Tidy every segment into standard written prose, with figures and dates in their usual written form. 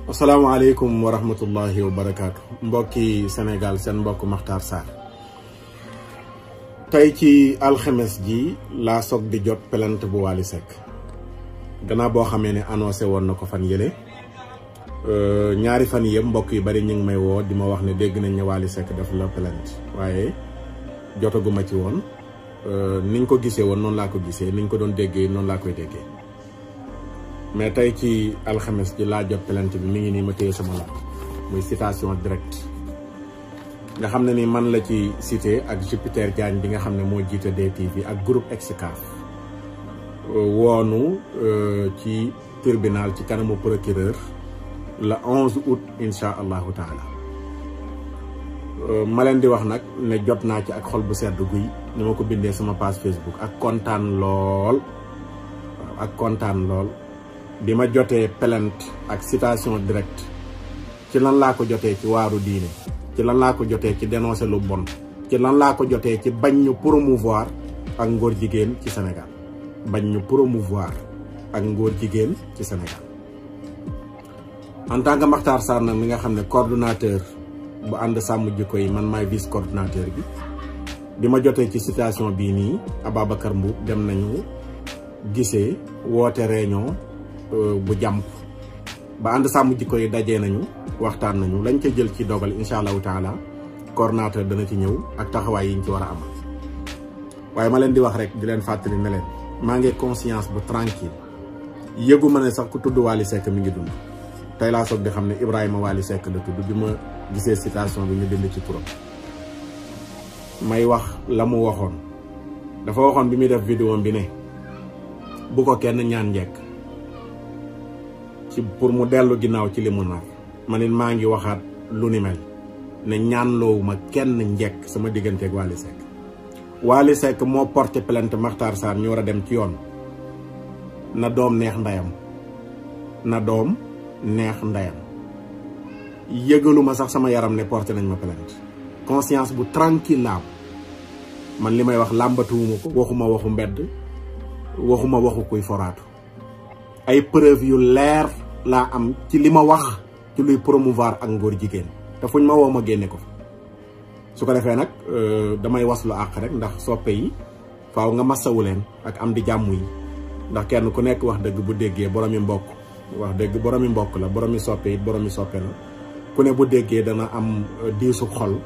asalaamaaleykum wa rahmatullahi wa barakaatu mbokki Sénégal seen mbokk Makhtar Sarr tey ci alxames ji laa soog di jot plainte bu Wally Seck gannaaw boo xamee ne annoncé woon na ko fan yële ñaari fan yëpp mbokk yu bari ñu ngi may woo di ma wax ne dégg nañ ne Wally Seck def la plainte waaye jotaguma ci woon niñ ko gisee woon noonu laa ko gisee niñ ko doon déggee noonu laa koy déggee mais tey ci alxames ji laa jot plainte bi mi ngi nii ma téye sama loxo muy citation directe nga xam ne ni man la ci cité ak Jupiter Diagne bi nga xam ne moo jiite DTV ak groupe Excaf woonu ci tribunal ci kanamu procureur le 11 août incha allahu taala ma leen di wax nag ne jot naa ci ak xol bu sedd guy ni ma ko bindee sama page Facebook ak kontaan lool ak kontaan lool bi ma jotee plainte ak citation directe ci lan laa ko jotee ci waaru diine ci lan laa ko jotee ci dénoncer lu bon ci lan laa ko jotee ci bañ ñu promouvoir ak ngóor jigéen ci Sénégal bañ ñu promouvoir ak ngóor jigéen ci Sénégal en tant que Makhtar Sarr nag mi nga xam ne coordonnateur bu ànd sàmm jikko yi man maay vice coordonnateur bi ma jotee ci citation bii nii Ababacar Mboup dem nañu gisee woote réunion bu jàmp ba ànd sàmm jikko yi dajee nañu waxtaan nañu lañ ca jël ci dogal incha allahu taala coordonnateur dana ci ñëw ak taxawaay yi ñu ci war a amal waaye ma leen di wax rek di leen fàttali ne leen maa ngi conscience bu tranquille yëgu ma ne sax ku tudd Wally Seck mi ngi dund tey laa soog di xam ne Ibrahima Wally Seck la tudd bi ma gisee citation bi ñu bind ci turam may wax la mu waxoon dafa waxoon bi muy def vidéo bi ne bu ko kenn ñaan njekk ci pour mu dellu ginnaaw ci li mu nar ma nit maa ngi waxaat lu ni mel ne ñaan loowuma kenn njekk sama digganteeg Wally Seck Wally Seck moo porté plainte Makhtar Sarr ñu war a dem ci yoon na doom neex ndeyam na doom neex ndeyam yëgaluma sax sama yaram ne porté nañ ma plainte conscience bu tranquille laa man li may wax làmbatuwuma ko waxuma waxu mbedd waxuma waxu kuy foraatu ay preuve yu leer laa am ci li ma wax ci luy promouvoir ak ngóor jigéen te fuñ ma woo ma génne ko su ko defee nag damay waslu àq rek ndax soppe yi faaw nga masawu leen ak am di jàmm yi ndax kenn ku nekk wax dëgg bu déggee boromi mbokk wax dëgg boromi mbokk la boromi soppe it boromi soppe la ku ne bu déggee dana am diisu xol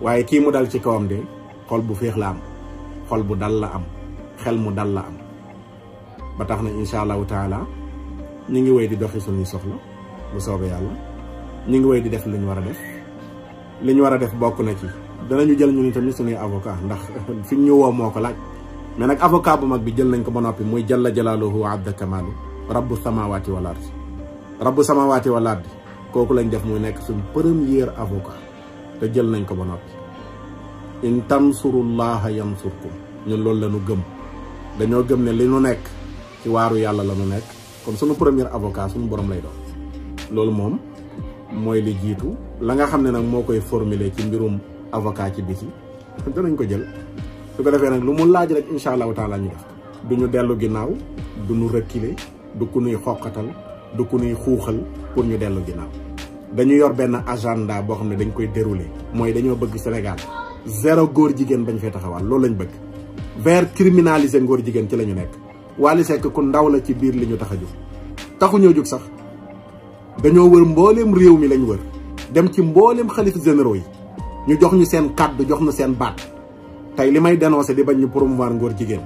waaye kii mu dal ci kawam de xol bu féex la am xol bu dal la am xel mu dal la am ba tax na incha allahu taala ñu ngi wéy di doxi suñuy soxla bu soobee yàlla ñu ngi wéy di def li ñu war a def li ñu war a def bokk na ci danañu jël ñu ni tamit suñuy avocat ndax fi ñu woo moo ko laaj mais nag avocat bu mag bi jël nañ ko ba noppi muy jalla jalaaluhu wa abda kamaalu rabbu samawati wal ardi rabbu samawati wal ardi kooku lañ def muy nekk suñ premier avocat te jël nañ ko ba noppi in tansurullaha yansurkum ñun loolu la ñu gëm dañoo gëm ne li ñu nekk ci waaru yàlla la ñu nekk kon suñu premier avocat suñu borom lay doon loolu moom mooy li jiitu la nga xam ne nag moo koy formuler ci mbirum avocat ci biti danañ ko jël su ko defee nag lu mu laaj rek incha allahu taala ñu def du ñu dellu ginnaaw du ñu reculer du ku nuy xoqatal du ku nuy xuuxal pour ñu dellu ginnaaw dañu yor benn agenda boo xam ne dañ koy dérouler mooy dañoo bëgg Sénégal zéro góor jigéen bañ fee taxawal loolu lañ bëgg vers criminaliser ngóor jigéen ci la ñu nekk Wally Seck ku ndaw la ci biir li ñu tax a jóg taxuñoo jóg sax dañoo wër mbooleem réew mi lañ wër dem ci mbooleem xalif généraux yi ñu jox ñu seen kàddu jox ñu seen baat tey li may dénoncé di bañ ñu promouvoir ngóor jigéen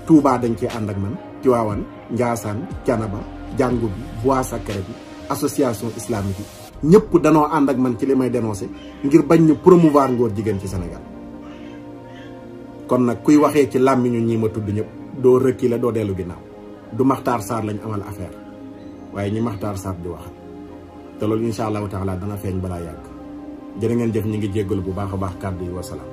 Touba dañ cee ànd ak man Tivaouane Ndiassane Thiénaba jàngu bi Bois Sacré bi association islamique yi ñëpp danoo ànd ak man ci li may dénoncé ngir bañ ñu promouvoir ngóor jigéen ci Sénégal kon nag kuy waxee ci làmmiñu ñi ma tudd ñëpp doo reculer doo dellu ginnaaw du Makhtar Sarr lañ amal affaire waaye ñi Makhtar Sarr di wax te loolu incha allahu taala dana feeñ balaa yàgg jërë ngeen jëf ñi ngi jéggalu bu baax a baax kàddu yi wasalaam